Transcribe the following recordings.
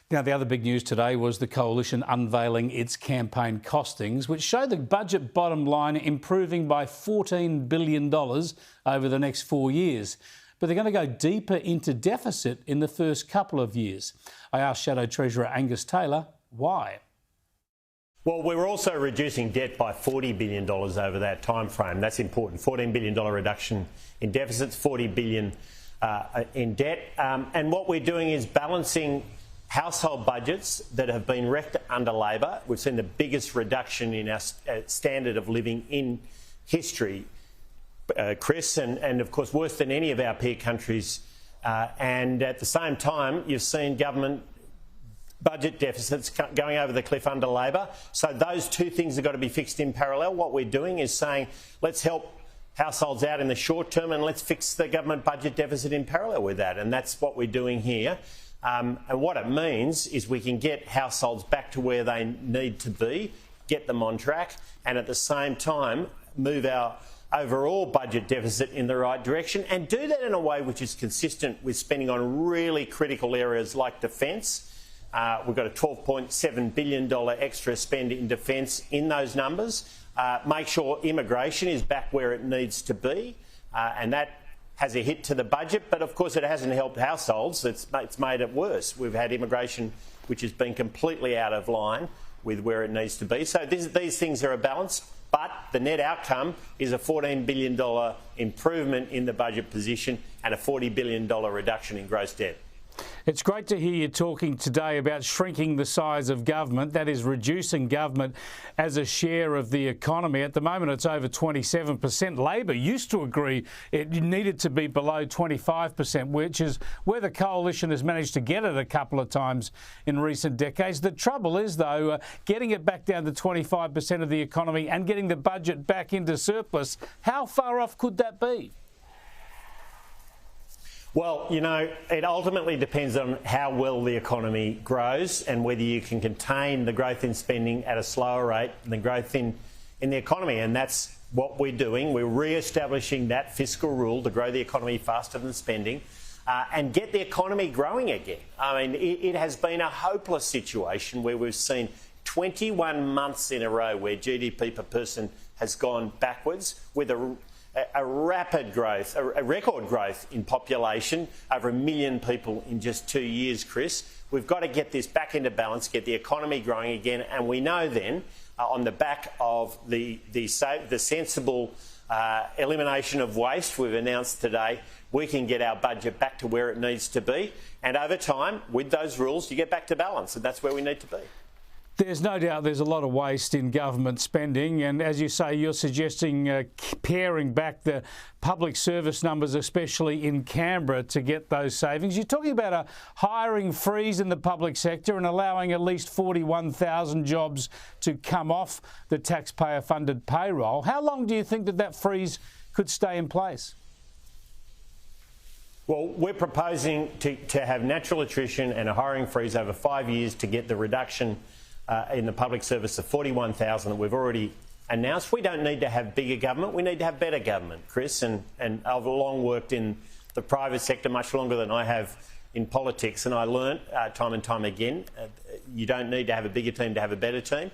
Now, the other big news today was the Coalition unveiling its campaign costings, which show the budget bottom line improving by $14 billion over the next 4 years. But they're going to go deeper into deficit in the first couple of years. I asked Shadow Treasurer Angus Taylor why. Well, we're also reducing debt by $40 billion over that time frame. That's important. $14 billion reduction in deficits, $40 billion in debt. And what we're doing is balancing household budgets that have been wrecked under Labor. We've seen the biggest reduction in our standard of living in history, Chris, and of course worse than any of our peer countries. And at the same time, you've seen government budget deficits going over the cliff under Labor. So those two things have got to be fixed in parallel. What we're doing is saying, let's help households out in the short term and let's fix the government budget deficit in parallel with that. And that's what we're doing here. And what it means is we can get households back to where they need to be, get them on track, and at the same time move our overall budget deficit in the right direction, and do that in a way which is consistent with spending on really critical areas like defence. We've got a $12.7 billion extra spend in defence in those numbers. Make sure immigration is back where it needs to be, and that has a hit to the budget, but of course it hasn't helped households. It's made it worse. We've had immigration which has been completely out of line with where it needs to be. So these things are a balance, but the net outcome is a $14 billion improvement in the budget position and a $40 billion reduction in gross debt. It's great to hear you talking today about shrinking the size of government, that is reducing government as a share of the economy. At the moment it's over 27%. Labor used to agree it needed to be below 25%, which is where the Coalition has managed to get it a couple of times in recent decades. The trouble is, though, getting it back down to 25% of the economy and getting the budget back into surplus. How far off could that be? Well, you know, it ultimately depends on how well the economy grows and whether you can contain the growth in spending at a slower rate than the growth in the economy. And that's what we're doing. We're re-establishing that fiscal rule to grow the economy faster than spending and get the economy growing again. I mean, it has been a hopeless situation where we've seen 21 months in a row where GDP per person has gone backwards with a rapid growth, a record growth in population, over 1 million people in just 2 years, Chris. We've got to get this back into balance, get the economy growing again, and we know then, on the back of the sensible elimination of waste we've announced today, we can get our budget back to where it needs to be. And over time, with those rules, you get back to balance, and that's where we need to be. There's no doubt there's a lot of waste in government spending, and as you say, you're suggesting paring back the public service numbers, especially in Canberra, to get those savings. You're talking about a hiring freeze in the public sector and allowing at least 41,000 jobs to come off the taxpayer-funded payroll. How long do you think that freeze could stay in place? Well, we're proposing to have natural attrition and a hiring freeze over 5 years to get the reduction in the public service of 41,000 that we've already announced. We don't need to have bigger government. We need to have better government, Chris. And I've long worked in the private sector, much longer than I have in politics. And I learnt time and time again, you don't need to have a bigger team to have a better team.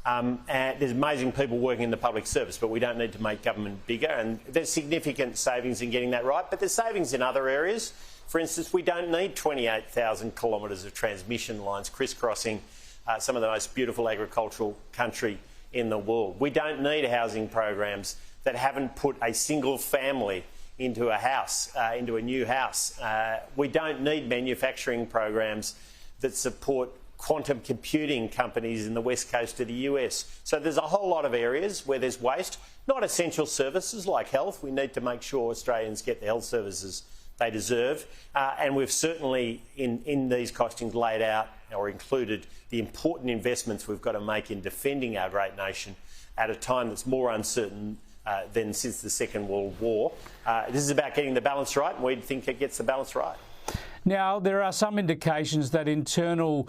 And there's amazing people working in the public service, but we don't need to make government bigger. And there's significant savings in getting that right. But there's savings in other areas. For instance, we don't need 28,000 kilometres of transmission lines crisscrossing some of the most beautiful agricultural country in the world. We don't need housing programs that haven't put a single family into a house, into a new house. We don't need manufacturing programs that support quantum computing companies in the west coast of the US. So there's a whole lot of areas where there's waste, not essential services like health. We need to make sure Australians get the health services they deserve. And we've certainly, in these costings, laid out or included the important investments we've got to make in defending our great nation at a time that's more uncertain than since the Second World War. This is about getting the balance right, and we think it gets the balance right. Now, there are some indications that internal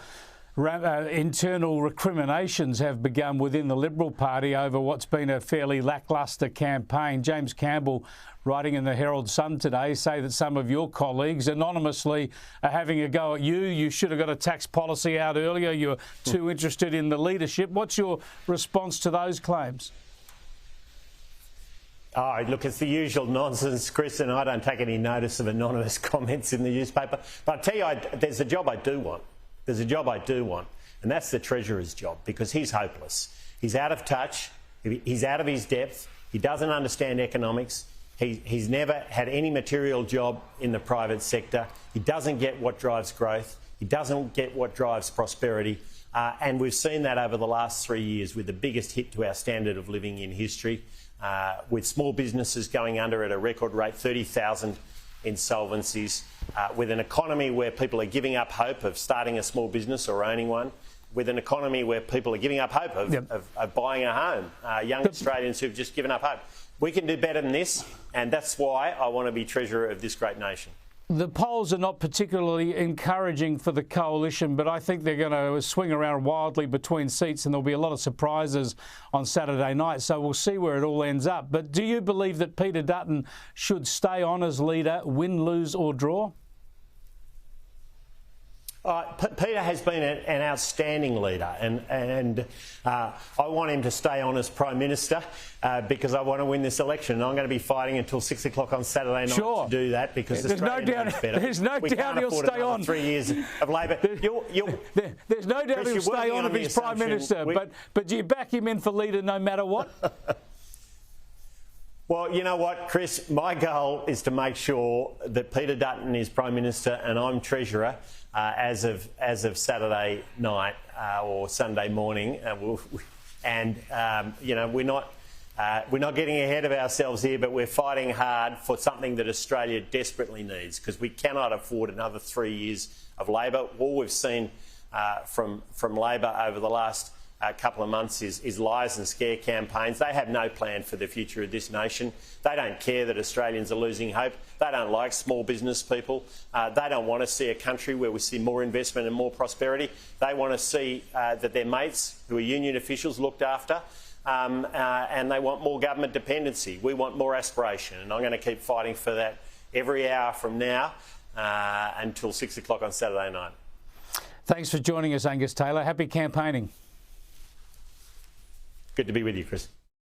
internal recriminations have begun within the Liberal Party over what's been a fairly lacklustre campaign. James Campbell, writing in the Herald Sun today, say that some of your colleagues anonymously are having a go at you. You should have got a tax policy out earlier. You're too interested in the leadership. What's your response to those claims? Oh, look, it's the usual nonsense, Chris, and I don't take any notice of anonymous comments in the newspaper. But I'll tell you, there's a job I do want. There's a job I do want, and that's the Treasurer's job, because he's hopeless. He's out of touch. He's out of his depth. He doesn't understand economics. He's never had any material job in the private sector. He doesn't get what drives growth. He doesn't get what drives prosperity. And we've seen that over the last 3 years with the biggest hit to our standard of living in history, with small businesses going under at a record rate, 30,000 insolvencies, with an economy where people are giving up hope of starting a small business or owning one, with an economy where people are giving up hope of buying a home, young Australians who've just given up hope. We can do better than this, and that's why I want to be Treasurer of this great nation. The polls are not particularly encouraging for the coalition, but I think they're going to swing around wildly between seats, and there'll be a lot of surprises on Saturday night, so we'll see where it all ends up. But do you believe that Peter Dutton should stay on as leader, win, lose or draw? Peter has been an outstanding leader, and I want him to stay on as Prime Minister because I want to win this election. And I'm going to be fighting until 6 o'clock on Saturday night to do that, because there's no doubt. There's no doubt he'll stay on. 3 years of Labor. There's no doubt he'll stay on if he's Prime Minister. But do you back him in for leader no matter what? Well, you know what, Chris? My goal is to make sure that Peter Dutton is Prime Minister and I'm Treasurer as of Saturday night or Sunday morning. You know, we're not getting ahead of ourselves here, but we're fighting hard for something that Australia desperately needs, because we cannot afford another 3 years of Labor. All we've seen from Labor over the last couple of months is lies and scare campaigns. They have no plan for the future of this nation. They don't care that Australians are losing hope. They don't like small business people. They don't want to see a country where we see more investment and more prosperity. They want to see that their mates, who are union officials, looked after, and they want more government dependency. We want more aspiration, and I'm going to keep fighting for that every hour from now until 6 o'clock on Saturday night. Thanks for joining us, Angus Taylor. Happy campaigning. Good to be with you, Chris.